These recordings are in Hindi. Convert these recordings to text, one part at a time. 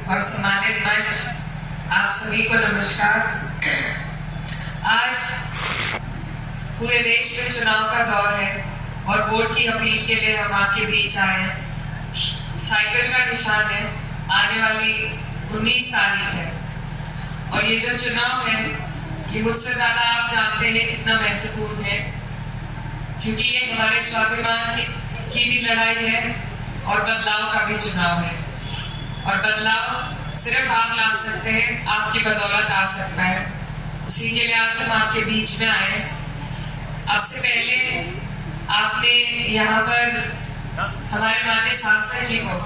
और सम्मानित मंच, आप सभी को नमस्कार। आज पूरे देश में चुनाव का दौर है और वोट की अपील के लिए हम आपके बीच आए हैं। साइकिल का निशान है, आने वाली 19 तारीख है और ये जो चुनाव है ये मुझसे ज्यादा आप जानते हैं कितना महत्वपूर्ण है, क्योंकि ये हमारे स्वाभिमान की भी लड़ाई है और बदलाव का भी चुनाव है। और बदलाव सिर्फ आप ला सकते हैं, आपकी बदौलत आ सकता है। उसी के लिए आज हम आपके बीच में आए। अब से पहले आपने यहाँ पर हमारे माननीय सांसद जी को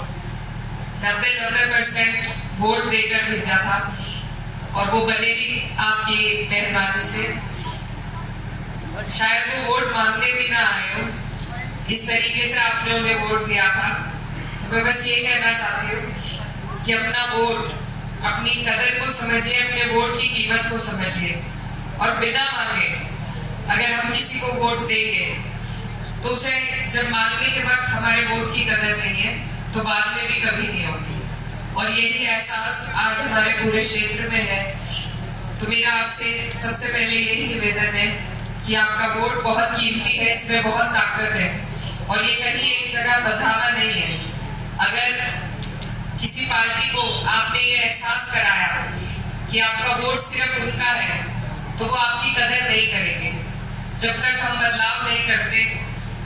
90% वोट देकर भेजा था और वो बने भी आपकी मेहरबानी से। शायद वो वोट मांगने भी ना आए हो, इस तरीके से आपने उन्हें वोट दिया था। तो मैं बस ये कहना चाहती हूँ कि अपना वोट, अपनी कदर को समझिए, अपने वोट की कीमत को समझिए और बिना मांगे अगर हम किसी को वोट देंगे तो उसे जब मांगने के वक्त हमारे वोट की कदर नहीं है तो बाद में भी कभी नहीं होगी। और यही एहसास आज हमारे पूरे क्षेत्र में है। तो मेरा आपसे सबसे पहले यही निवेदन है कि आपका वोट बहुत कीमती है, इसमें बहुत ताकत है और ये कहीं एक जगह बंधावा नहीं है। अगर किसी पार्टी को आपने ये एहसास कराया कि आपका वोट सिर्फ उनका है तो वो आपकी कदर नहीं करेंगे। जब तक हम बदलाव नहीं करते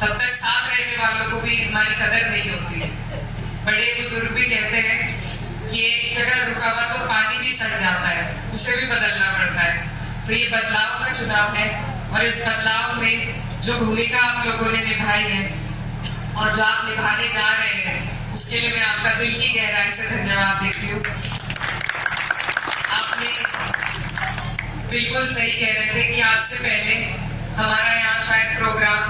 तब तक साथ रहने वालों को भी हमारी कदर नहीं होती है। बड़े बुजुर्ग भी कहते हैं कि एक जगह रुका हुआ तो पानी भी सड़ जाता है, उसे भी बदलना पड़ता है। तो ये बदलाव का चुनाव है और इस बदलाव में जो भूमिका आप लोगों ने निभाई है और जो आप निभाने जा रहे हैं उसके लिए मैं आपका दिल की गहराई से धन्यवाद देती हूँ। आपने बिल्कुल सही कह रहे थे कि आज से पहले हमारा यहाँ शायद प्रोग्राम,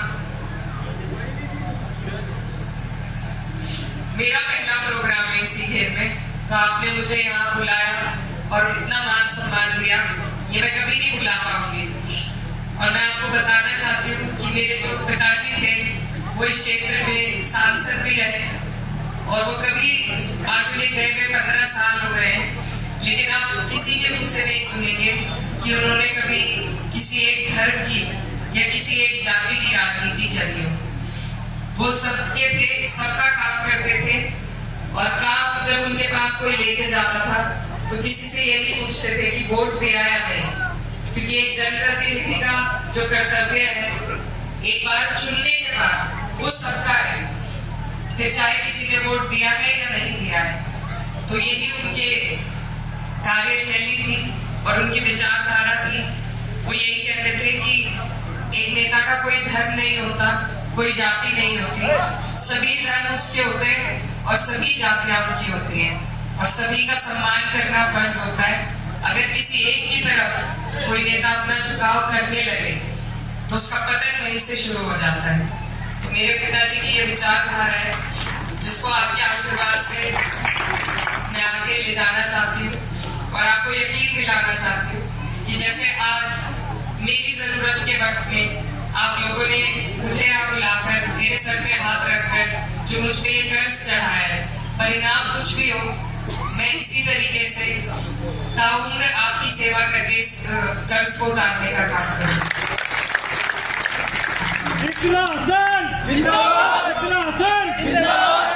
मेरा पहला प्रोग्राम है इसी घेर में, तो आपने मुझे यहाँ बुलाया और इतना मान सम्मान दिया, ये मैं कभी नहीं भुला पाऊंगी। और मैं आपको बताना चाहती हूँ कि मेरे जो पिताजी थे वो इस क्षेत्र में सांसद भी रहे और वो कभी आज उन्हें गए हुए 15 साल हो गए हैं, लेकिन आप किसी के मुंह से नहीं सुनेंगे कि उन्होंने कभी किसी एक धर्म की या किसी एक जाति की राजनीति करी हो। वो सबके थे, सबका काम करते थे और काम जब उनके पास कोई लेके जाता था तो किसी से ये नहीं पूछते थे कि वोट दिया या नहीं, क्योंकि एक जनप्रतिनिधि का जो कर्तव्य है एक बार चुनने के बाद वो सबका है, फिर चाहे किसी ने वोट दिया है या नहीं दिया है। तो यही उनके कार्यशैली थी और उनकी विचारधारा थी। वो यही कहते थे कि एक नेता का कोई धर्म नहीं होता, कोई जाति नहीं होती, सभी धर्म उसके होते हैं और सभी जातियां उनकी होती हैं और सभी का सम्मान करना फर्ज होता है। अगर किसी एक की तरफ कोई नेता अपना झुकाव करने लगे तो उसका पतन वहीं से शुरू हो जाता है। तो मेरे पिताजी की ये विचारधारा है जिसको आपके आशीर्वाद से मैं आगे ले जाना चाहती हूँ और आपको यकीन दिलाना चाहती हूँ कि जैसे आज मेरी जरूरत के वक्त में आप लोगों ने मुझे यहाँ बुलाकर मेरे सर पे हाथ रखकर जो मुझ पे ये कर्ज चढ़ाया है, परिणाम कुछ भी हो मैं इसी तरीके से ताउम्र आपकी सेवा करके इस कर्ज को उतारने का काम करूँ। इतना हसन जिंदाबाद, इतना हसन जिंदाबाद।